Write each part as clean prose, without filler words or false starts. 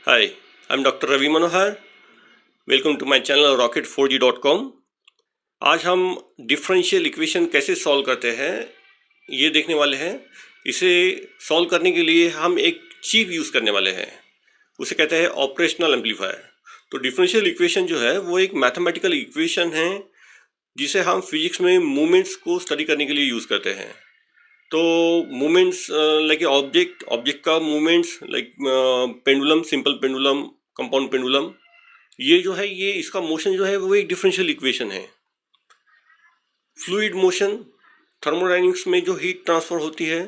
Hi, I'm Dr. Ravi Manohar. Welcome to my channel rocket4g.com. आज हम differential equation कैसे solve करते हैं ये देखने वाले हैं। इसे सॉल्व करने के लिए हम एक चीज यूज़ करने वाले हैं, उसे कहते हैं ऑपरेशनल एम्पलीफायर। तो डिफरेंशियल इक्वेशन जो है वो एक मैथमेटिकल इक्वेशन है जिसे हम फिजिक्स में मूवमेंट्स को स्टडी करने के लिए यूज़ करते हैं। तो मूवमेंट्स लाइक ऑब्जेक्ट का movements like pendulum, simple pendulum, compound pendulum, ये जो है ये इसका मोशन जो है वो एक डिफरेंशियल इक्वेशन है। फ्लूइड मोशन, थर्मोडायनेमिक्स में जो हीट ट्रांसफर होती है,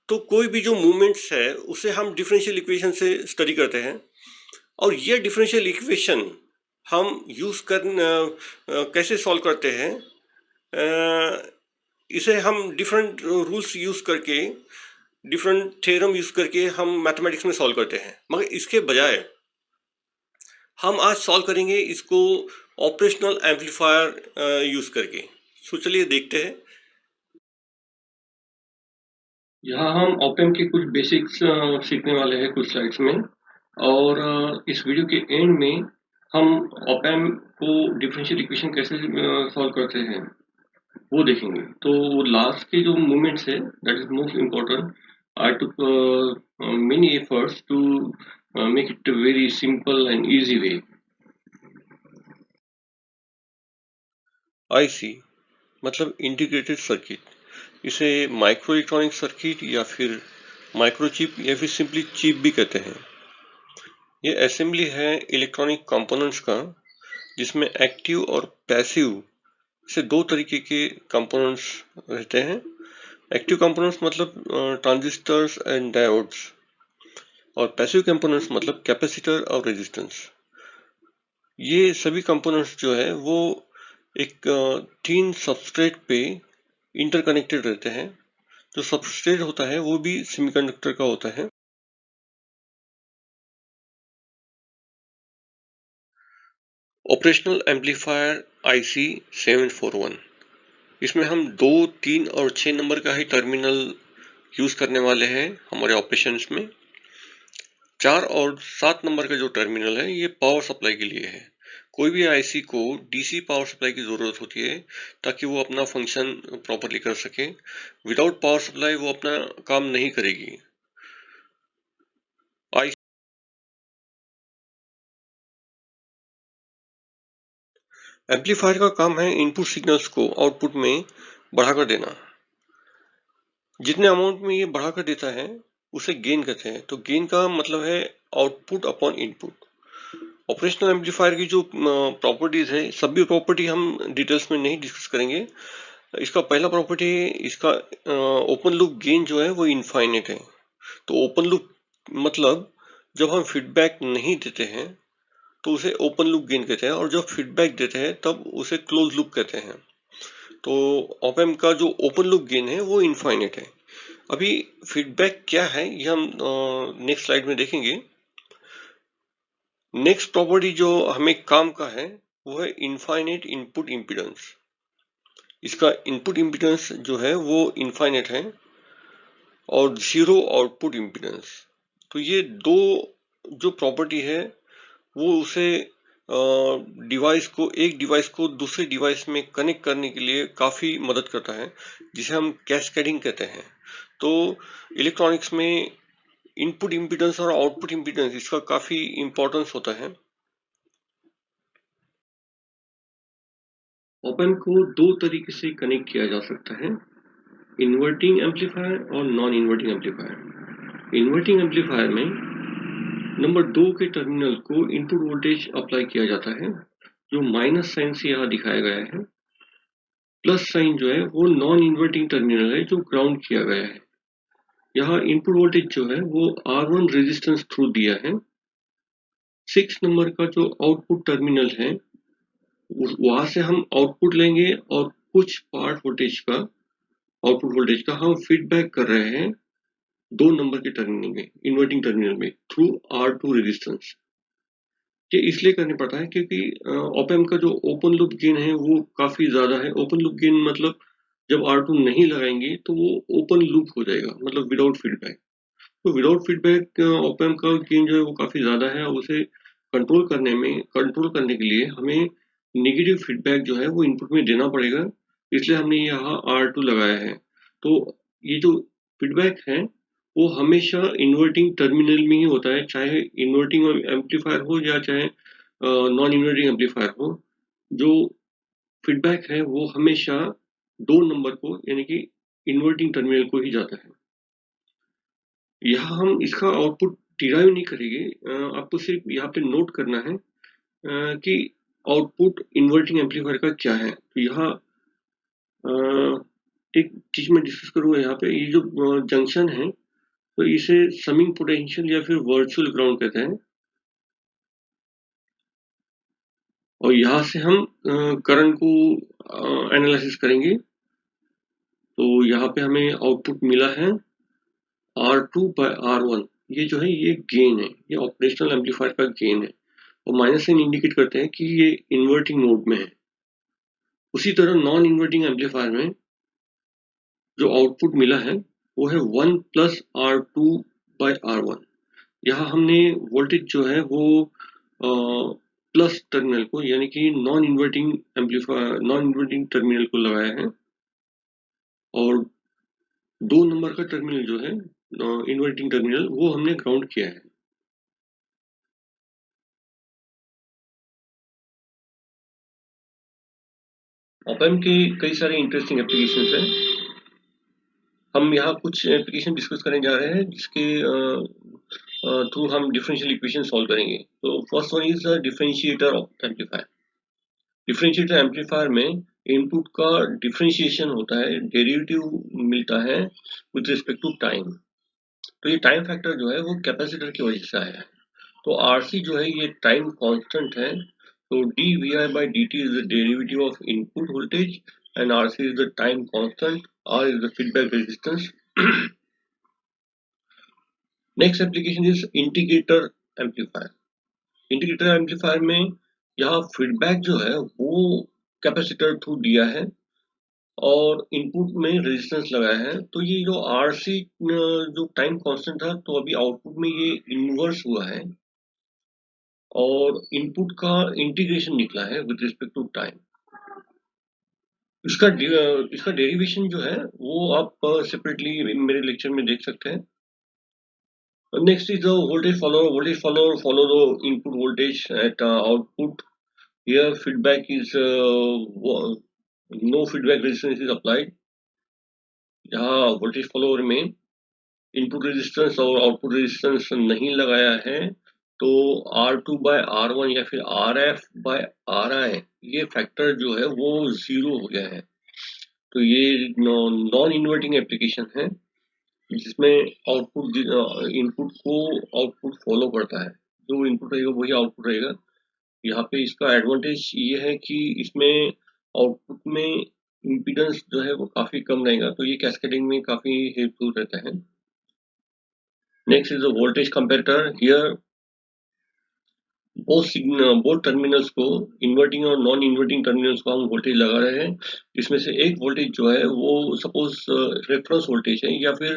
तो कोई भी जो मूवमेंट्स है उसे हम डिफरेंशियल इक्वेशन से स्टडी करते हैं। और ये डिफरेंशियल इक्वेशन हम यूज़ कर कैसे सॉल्व करते हैं, इसे हम डिफरेंट रूल्स यूज़ करके, डिफरेंट थ्योरम यूज़ करके हम मैथमेटिक्स में सॉल्व करते हैं। मगर इसके बजाय हम आज सॉल्व करेंगे इसको ऑपरेशनल एम्पलीफायर यूज़ करके। सो चलिए देखते हैं। यहाँ हम ऑप-एम्प के कुछ बेसिक्स सीखने वाले हैं कुछ स्लाइड्स में। और इस वीडियो के एंड में हम ऑप-एम्प को डिफरेंशियल इक्वेशन कैसे सॉल्व करते हैं वो देखेंगे। तो लास्ट के जो मूवमेंट्स है that is most important. I took many efforts to make it very simple and easy way. IC मतलब इंटीग्रेटेड सर्किट, इसे माइक्रो इलेक्ट्रॉनिक सर्किट या फिर माइक्रोचिप या फिर सिंपली चिप भी कहते हैं। ये असेंबली है इलेक्ट्रॉनिक कंपोनेंट्स का जिसमें एक्टिव और पैसिव से दो तरीके के कंपोनेंट्स रहते हैं। एक्टिव कंपोनेंट्स मतलब ट्रांजिस्टर्स एंड डायोड्स, और पैसिव कंपोनेंट्स मतलब कैपेसिटर और रेजिस्टेंस। ये सभी कंपोनेंट्स जो है वो एक तीन सबस्ट्रेट पे इंटरकनेक्टेड रहते हैं। जो सबस्ट्रेट होता है वो भी सेमीकंडक्टर का होता है। ऑपरेशनल एम्पलीफायर आईसी 741, इसमें हम 2, 3 और 6 नंबर का ही टर्मिनल यूज करने वाले हैं हमारे ऑपरेशंस में। 4 और 7 नंबर का जो टर्मिनल है ये पावर सप्लाई के लिए है। कोई भी आईसी को डीसी पावर सप्लाई की जरूरत होती है ताकि वो अपना फंक्शन प्रॉपरली कर सके। विदाउट पावर सप्लाई वो अपना काम नहीं करेगी। एम्पलीफायर का काम है इनपुट सिग्नल्स को आउटपुट में बढ़ाकर देना। जितने अमाउंट में ये बढ़ाकर देता है उसे गेन कहते हैं। तो गेन का मतलब है output upon input. Operational amplifier की जो प्रॉपर्टीज है, सभी प्रॉपर्टी हम डिटेल्स में नहीं डिस्कस करेंगे। इसका पहला प्रॉपर्टी है, इसका ओपन लूप गेन जो है वो इनफाइनेट है। तो ओपन लूप मतलब जब हम फीडबैक नहीं देते हैं तो उसे ओपन लूप गेन कहते हैं, और जब फीडबैक देते हैं तब उसे क्लोज लूप कहते हैं। तो ऑप एम्प का जो ओपन लूप गेन है वो इनफाइनेट है। अभी फीडबैक क्या है ये हम नेक्स्ट स्लाइड में देखेंगे। नेक्स्ट प्रॉपर्टी जो हमें काम का है वो है इनफाइनेट इनपुट इम्पीडेंस। इसका इनपुट इम्पीडेंस जो है वो इनफाइनेट है और जीरो आउटपुट इम्पीडेंस। तो ये दो जो प्रॉपर्टी है वो उसे एक डिवाइस को दूसरे डिवाइस में कनेक्ट करने के लिए काफी मदद करता है, जिसे हम कैस्केडिंग कहते हैं। तो इलेक्ट्रॉनिक्स में इनपुट इम्पीडेंस और आउटपुट इम्पीडेंस इसका काफी इंपॉर्टेंस होता है। ऑप-एम्प को दो तरीके से कनेक्ट किया जा सकता है, इन्वर्टिंग एम्पलीफायर और non inverting amplifier. Inverting amplifier में नंबर 2 के टर्मिनल को इनपुट वोल्टेज अप्लाई किया जाता है, जो माइनस साइन से यहाँ दिखाया गया है। प्लस साइन जो है वो नॉन इन्वर्टिंग टर्मिनल है जो ग्राउंड किया गया है। यहाँ इनपुट वोल्टेज जो है वो R1 रेजिस्टेंस थ्रू दिया है। 6 नंबर का जो आउटपुट टर्मिनल है वहां से हम आउटपुट लेंगे और कुछ पार्ट वोल्टेज का, आउटपुट वोल्टेज का हम फीडबैक कर रहे हैं 2 नंबर के टर्मिनल में, इन्वर्टिंग टर्मिनल में, थ्रू R2 रेजिस्टेंस। ये इसलिए करना पड़ता है क्योंकि ऑप एम्प का जो ओपन लूप गेन है वो काफी ज्यादा है। ओपन लूप गेन मतलब जब R2 नहीं लगाएंगे तो वो ओपन लूप हो जाएगा, मतलब विदाउट फीडबैक। तो विदाउट फीडबैक ऑप एम्प का गेन जो है वो काफ़ी ज़्यादा है, और उसे कंट्रोल करने के लिए हमें नेगेटिव फीडबैक जो है वो इनपुट में देना पड़ेगा, इसलिए हमने यहाँ R2 लगाया है। तो ये जो फीडबैक है वो हमेशा इन्वर्टिंग टर्मिनल में ही होता है, चाहे इन्वर्टिंग एम्पलीफायर हो या चाहे नॉन इन्वर्टिंग एम्पलीफायर हो। जो फीडबैक है वो हमेशा 2 नंबर को यानी कि इन्वर्टिंग टर्मिनल को ही जाता है। यहाँ हम इसका आउटपुट डिराइव नहीं करेंगे, आपको सिर्फ यहाँ पे नोट करना है कि आउटपुट इन्वर्टिंग एम्पलीफायर का क्या है। तो यहाँ एक चीज मैं डिस्कस करूंगा, यहाँ पे ये जो जंक्शन है तो इसे समिंग पोटेंशियल या फिर वर्चुअल ग्राउंड कहते हैं, और यहाँ से हम करंट को एनालिसिस करेंगे। तो यहाँ पे हमें आउटपुट मिला है R2/R1। ये जो है ये गेन है, ये ऑपरेशनल एम्पलीफायर का गेन है, और माइनस साइन इंडिकेट करते हैं कि ये इन्वर्टिंग मोड में है। उसी तरह नॉन इन्वर्टिंग एम्पलीफायर में जो आउटपुट मिला है वो है 1 + R2/R1। यहाँ हमने वोल्टेज जो है वो प्लस टर्मिनल को यानी कि नॉन इन्वर्टिंग टर्मिनल को लगाया है, और 2 नंबर का टर्मिनल जो है इन्वर्टिंग टर्मिनल वो हमने ग्राउंड किया है। ऑप एम्प के कई सारे इंटरेस्टिंग एप्लीकेशंस हैं। हम यहाँ कुछ एप्लीकेशन डिस्कस करने जा रहे हैं जिसके थ्रू हम डिफरेंशियल इक्वेशन सॉल्व करेंगे। तो first one is differentiator amplifier. Differentiator amplifier में इनपुट का डिफरेंशिएशन होता है, डेरिवेटिव मिलता है विद रिस्पेक्ट टू टाइम। तो ये टाइम फैक्टर जो है वो कैपेसिटर की वजह से आया है। तो आरसी जो है ये टाइम कांस्टेंट है, तो dVi/dt is the derivative of input voltage and RC is the time constant, R is the feedback resistance. Next application is integrator amplifier. Integrator amplifier में यहाँ फीडबैक जो है वो कैपेसिटर थ्रू दिया है और इनपुट में रेजिस्टेंस लगाया है। तो ये जो आरसी जो टाइम कांस्टेंट था, तो अभी आउटपुट में ये इन्वर्स हुआ है और इनपुट का इंटीग्रेशन निकला है विद रिस्पेक्ट टू टाइम। इसका डेरिवेशन जो है वो आप सेपरेटली मेरे लेक्चर में देख सकते हैं। Next is the voltage follower. Voltage follower follow the input voltage at output. Here feedback is no feedback resistance is applied. यहाँ वोल्टेज फॉलोअर में इनपुट रेजिस्टेंस और आउटपुट रेजिस्टेंस नहीं लगाया है, तो R2/R1 या फिर RF/RI ये फैक्टर जो है वो 0 हो गया है। तो ये नॉन इन्वर्टिंग एप्लीकेशन है जिसमें आउटपुट इनपुट को आउटपुट फॉलो करता है, जो इनपुट रहेगा वही आउटपुट रहेगा। यहाँ पे इसका एडवांटेज ये है कि इसमें आउटपुट में इम्पीडेंस जो है वो काफी कम रहेगा, तो ये कैस्केडिंग में काफी हेल्पफुल रहता है। Next is the voltage comparator. Here both terminals को, इन्वर्टिंग और नॉन इन्वर्टिंग टर्मिनल्स को हम वोल्टेज लगा रहे हैं। इसमें से एक वोल्टेज जो है वो सपोज रेफरेंस वोल्टेज है या फिर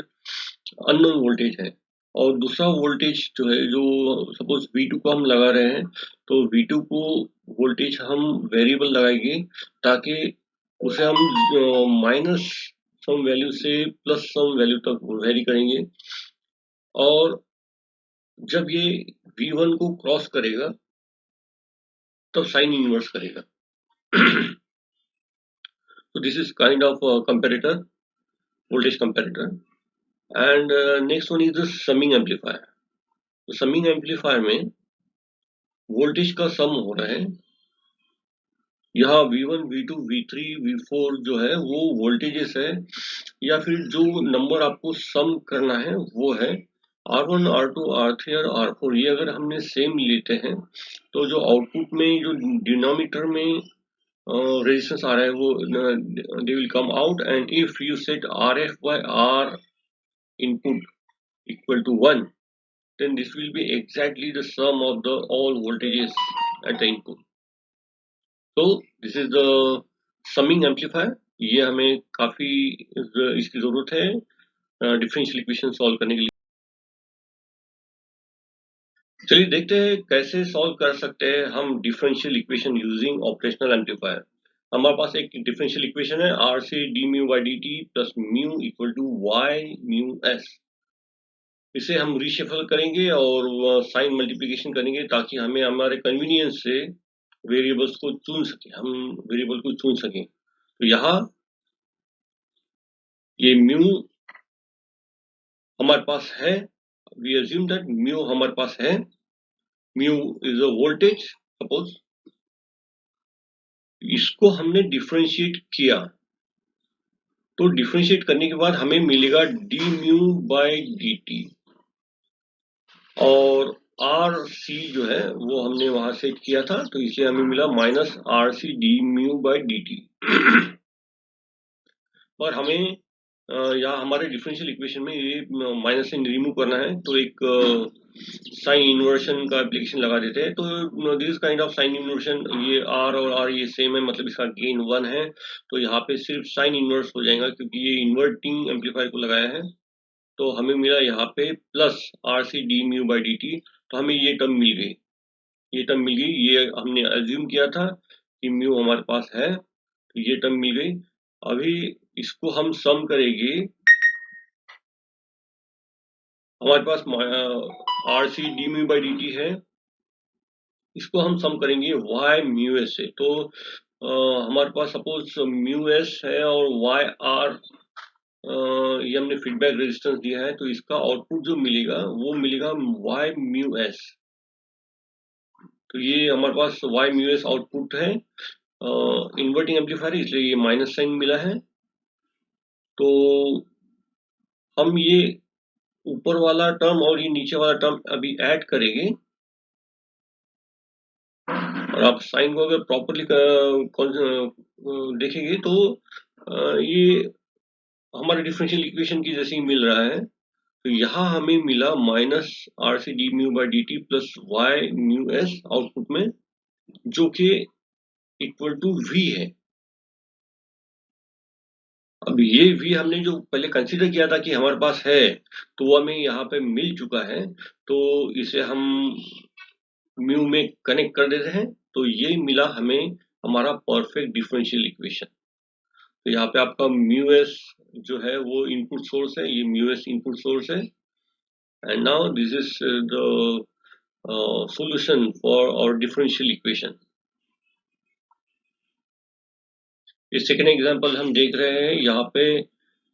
अननोन वोल्टेज है, और दूसरा वोल्टेज जो है जो सपोज V2 को हम लगा रहे हैं, तो V2 को वोल्टेज हम वेरिएबल लगाएंगे ताकि उसे हम माइनस सम वैल्यू से प्लस सम वैल्यू तक वेरी करेंगे, और जब ये V1 को क्रॉस करेगा तब साइन इनवर्स करेगा। So this is kind of a comparator, voltage comparator. And next one is the summing amplifier. तो समिंग एम्पलीफायर में वोल्टेज का सम हो रहा है। यहाँ V1, V2, V3, V4 जो है वो वोल्टेजेस है, या फिर जो नंबर आपको सम करना है वो है R1, R2, R3 और R4। ये अगर हमने सेम लेते हैं तो जो आउटपुट में जो डिनोमिनेटर में रेजिस्टेंस आ रहा है वो they will come out, and if you set RF/R input equal to 1, then this will be exactly the sum of the all voltages at the input. So this is the summing amplifier. ये हमें काफी इसकी जरूरत है differential equation solve करने के लिए। चलिए देखते हैं कैसे सॉल्व कर सकते हैं हम differential equation using operational amplifier. हमारे पास एक डिफरेंशियल इक्वेशन है R C D mu by D T plus mu equal to Y mu S. इसे हम रीशफल करेंगे और साइन मल्टीप्लिकेशन करेंगे ताकि हमें हमारे कन्वीनियंस से वेरिएबल्स को चुन सके, हम वेरिएबल को चुन सकें। तो यहाँ ये म्यू हमारे पास है, वी अज्यूम दैट म्यू हमारे पास है, mu is a voltage suppose. इसको हमने डिफरेंशिएट किया, तो डिफरेंशिएट करने के बाद हमें मिलेगा D mu by D T, और आर सी जो है वो हमने वहां सेट किया था, तो इसे हमें मिला minus R C D mu by D T. और हमें यहाँ हमारे डिफरेंशियल इक्वेशन में ये माइनस से रिमूव करना है, तो एक साइन इन्वर्शन का एप्लीकेशन लगा देते हैं। तो this kind of sine inversion, ये आर और आर ये सेम है, मतलब इसका गेन 1 है, तो यहाँ पे सिर्फ साइन इन्वर्स हो जाएगा क्योंकि ये इन्वर्टिंग एम्पलीफायर को लगाया है। तो हमें मिला यहाँ पे plus R C D mu by D T, तो हमें ये टर्म मिल गई, ये टर्म मिल गई। ये हमने अज्यूम किया था कि म्यू हमारे पास है, तो ये टर्म मिल गई। अभी इसको हम सम करेंगे, हमारे पास R C D mu by D T है, इसको हम सम करेंगे वाई म्यू एस से। तो हमारे पास सपोज म्यू एस है और वाई आर, ये हमने फीडबैक रेजिस्टेंस दिया है, तो इसका आउटपुट जो मिलेगा वो मिलेगा वाई म्यू एस। तो ये हमारे पास वाई म्यू एस आउटपुट है, इन्वर्टिंग एम्पलीफायर इसलिए ये माइनस साइन मिला है। तो हम ये ऊपर वाला टर्म और ये नीचे वाला टर्म अभी ऐड करेंगे, और आप साइन को अगर प्रॉपरली देखेंगे तो ये हमारे डिफरेंशियल इक्वेशन की जैसे ही मिल रहा है। तो यहाँ हमें मिला minus R C D mu by D T plus Y mu S output में, जो कि इक्वल टू वी है। अब ये वी हमने जो पहले कंसीडर किया था कि हमारे पास है, तो वो हमें यहाँ पे मिल चुका है, तो इसे हम म्यू में कनेक्ट कर देते हैं, तो ये मिला हमें हमारा परफेक्ट डिफरेंशियल इक्वेशन। तो यहाँ पे आपका म्यू एस जो है वो इनपुट सोर्स है, ये म्यू एस इनपुट सोर्स है, and now this is the solution for our differential equation. ये सेकेंड एग्जांपल हम देख रहे हैं, यहाँ पे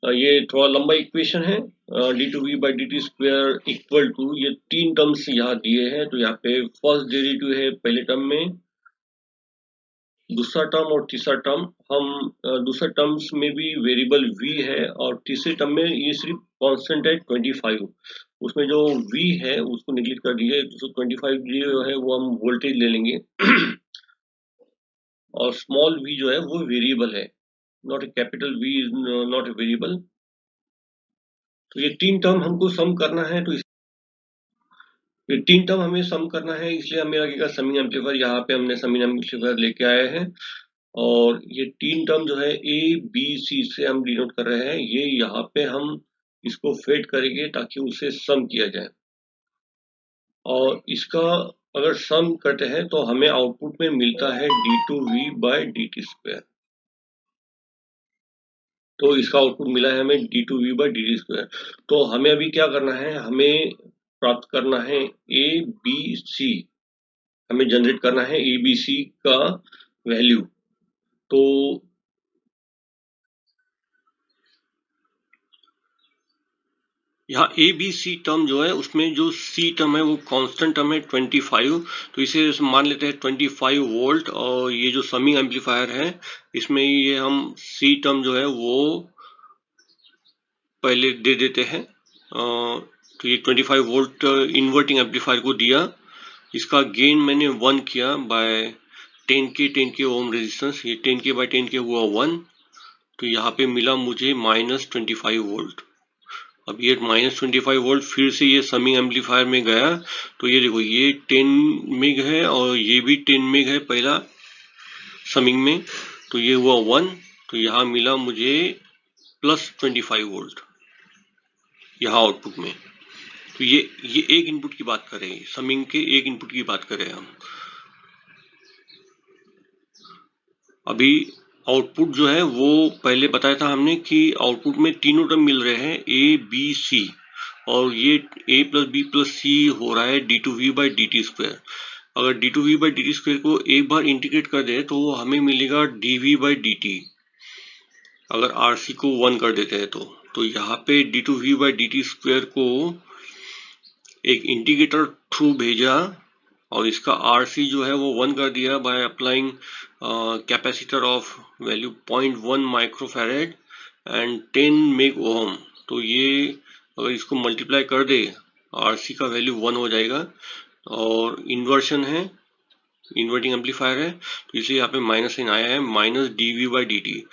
ये थोड़ा लंबा इक्वेशन है, D two V by D T square equal to, ये 3 टर्म्स यहाँ दिए हैं। तो यहाँ पे फर्स्ट डेरिवेटिव है पहले टर्म में, दूसरा टर्म और तीसरा टर्म। हम दूसरा टर्म्स में भी वेरिएबल v है, और तीसरे टर्म में ये सिर्फ कांस्टेंट है 25, उसमें जो v है उसको निगलेक्ट कर दीजिए, तो 25 जो है वो हम वोल्टेज ले लेंगे और स्मॉल v जो है वो वेरिएबल है, not a capital v is not a variable. तो ये 3 टर्म हमको सम करना है, तो ये 3 टर्म हमें सम करना है, इसलिए हमें लगेगा समिंग एम्पलीफायर। यहाँ पे हमने समिंग एम्पलीफायर लेके आए हैं, और ये 3 टर्म जो है ए बी सी से हम डिनोट कर रहे हैं, ये यहाँ पे हम इसको फेड करेंगे ताकि उसे सम किया जाए, और इसका अगर सम करते हैं तो हमें आउटपुट में मिलता है D two V by D T square. तो इसका आउटपुट मिला है हमें D two V by D T square. तो हमें अभी क्या करना है, हमें प्राप्त करना है ए बी सी, हमें जनरेट करना है ए बी सी का वैल्यू। तो यहाँ ए बी सी टर्म जो है उसमें जो सी टर्म है वो कांस्टेंट टर्म है 25, तो इसे मान लेते हैं 25 वोल्ट। और ये जो समिंग एम्पलीफायर है इसमें ये हम सी टर्म जो है वो पहले दे देते हैं। तो ये 25 वोल्ट इन्वर्टिंग एम्पलीफायर को दिया, इसका गेन मैंने 1 किया बाय 10K ओम रेजिस्टेंस, ये 10K बाय 10K हुआ 1, तो यहाँ पे मिला मुझे -25 वोल्ट। अब ये -25 वोल्ट फिर से ये समिंग एम्पलीफायर में गया, तो ये देखो ये 10 मेग है और ये भी 10 मेग है पहला समिंग में, तो ये हुआ 1, तो यहाँ मिला मुझे +25 वोल्ट यहाँ आउटपुट में। तो ये एक इनपुट की बात कर रहे हैं, समिंग के एक इनपुट की बात कर रहे हैं हम। अभी आउटपुट जो है वो पहले बताया था हमने कि आउटपुट में तीनों टर्म मिल रहे हैं, ए बी सी, और ये a प्लस बी प्लस सी हो रहा है d2v by D T square. अगर d2v by D T square को एक बार इंटीग्रेट कर दे तो हमें मिलेगा dv बाई डी टी, अगर rc को 1 कर देते हैं तो यहाँ पे d2v by D T square को एक इंटीग्रेटर थ्रू भेजा और इसका rc जो है वो 1 कर दिया by applying capacitor of value 0.1 microfarad and 10 Meg ohm. तो ये अगर इसको मल्टीप्लाई कर दे RC का वैल्यू 1 हो जाएगा, और इन्वर्शन है, इन्वर्टिंग एम्पलीफायर है, तो इसलिए यहाँ पे माइनस साइन आया है, minus dv by D T.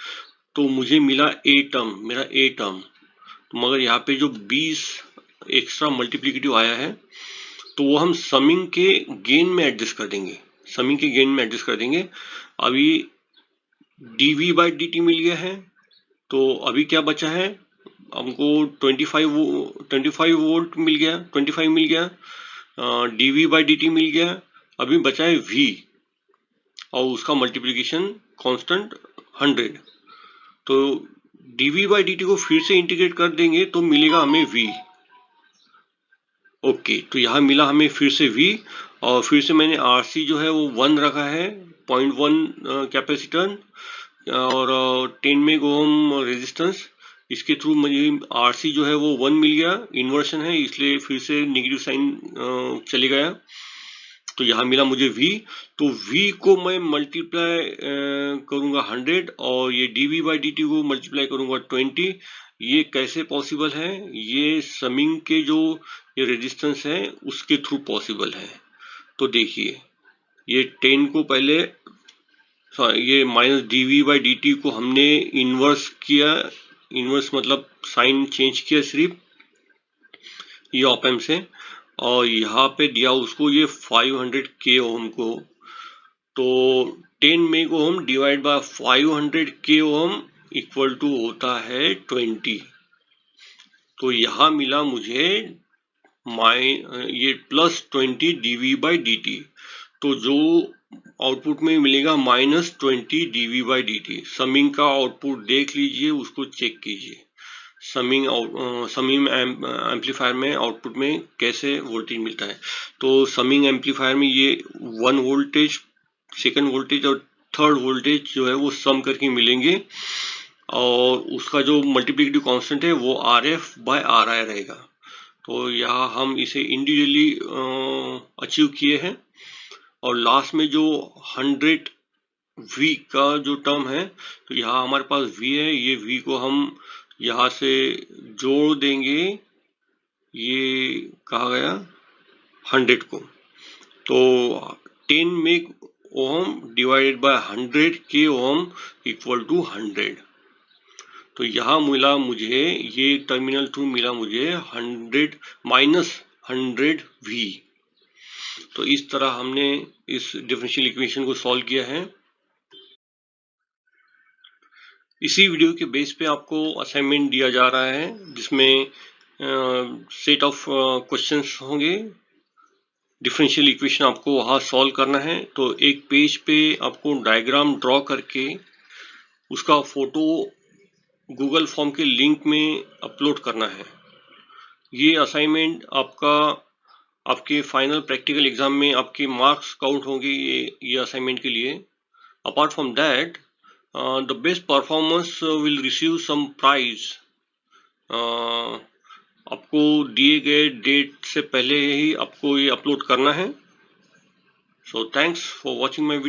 तो मुझे मिला a टर्म, मेरा a टर्म, तो मगर यहाँ पे जो 20 एक्स्ट्रा मल्टीप्लिकेटिव आया है तो वो हम समिंग के गेन में एडजस्ट कर देंगे, समिंग के गेन में एडजस्ट कर देंगे। अभी dv बाई डी टी मिल गया है, तो अभी क्या बचा है हमको 25 वोल्ट मिल गया, 25 मिल गया, dv बाई डी टी मिल गया। अभी बचा है v और उसका मल्टीप्लिकेशन कांस्टेंट 100। तो dv बाई डी टी को फिर से इंटीग्रेट कर देंगे तो मिलेगा हमें v। ओके, तो यहाँ मिला हमें फिर से v, और फिर से मैंने RC जो है वो 1 रखा है, 0.1 कैपेसिटर और 10 मेग ओम रेजिस्टेंस। इसके थ्रू मुझे RC जो है वो 1 मिल गया, इन्वर्शन है इसलिए फिर से नेगेटिव साइन चले गया, तो यहाँ मिला मुझे v। तो v को मैं मल्टीप्लाई करूंगा 100 और ये dv बाई डी टी को मल्टीप्लाई करूंगा 20। ये कैसे पॉसिबल है? ये समिंग के जो ये रेजिस्टेंस है उसके थ्रू पॉसिबल है। तो देखिए ये 10 को पहले ये minus dv by D T को हमने इन्वर्स किया, इन्वर्स मतलब साइन चेंज किया सिर्फ ये ऑप एम्प से, और यहाँ पे दिया उसको ये 500 के ओम को। तो 10 मेग ओम डिवाइड बाय 500 के ओम इक्वल टू होता है 20। तो यहाँ मिला मुझे ये plus 20 dv by D T. तो जो आउटपुट में मिलेगा minus 20 dv by D T. Summing का आउटपुट देख लीजिए, उसको चेक कीजिए, समिंग एम्पलीफायर में आउटपुट में कैसे वोल्टेज मिलता है। तो समिंग एम्पलीफायर में ये 1 वोल्टेज, सेकंड वोल्टेज और थर्ड वोल्टेज जो है वो सम करके मिलेंगे, और उसका जो मल्टीप्लिकेटिव कांस्टेंट है वो RF बाय RI रहेगा। तो यहाँ हम इसे इंडिविजुअली अचीव किए हैं, और लास्ट में जो 100 V का जो टर्म है, तो यहाँ हमारे पास V है, ये V को हम यहाँ से जोड़ देंगे, ये कहा गया 100 को, तो 10 मेग ओम डिवाइडेड बाय 100 के ओम इक्वल टू 100। तो यहाँ मिला मुझे, ये टर्मिनल थ्रू मिला मुझे 100 माइनस 100 V। तो इस तरह हमने इस डिफरेंशियल इक्वेशन को सॉल्व किया है। इसी वीडियो के बेस पे आपको असाइनमेंट दिया जा रहा है, जिसमें सेट ऑफ क्वेश्चंस होंगे, डिफरेंशियल इक्वेशन आपको वहाँ सॉल्व करना है। तो एक पेज पे आपको डायग्राम ड्रॉ करके उसका फोटो गूगल फॉर्म के लिंक में अपलोड करना है। ये असाइनमेंट आपका आपके फाइनल प्रैक्टिकल एग्जाम में आपके मार्क्स काउंट होंगे ये असाइनमेंट के लिए। Apart from that the best performance will receive some prize. आपको दिए गए डेट से पहले ही आपको ये अपलोड करना है। So thanks for watching my video.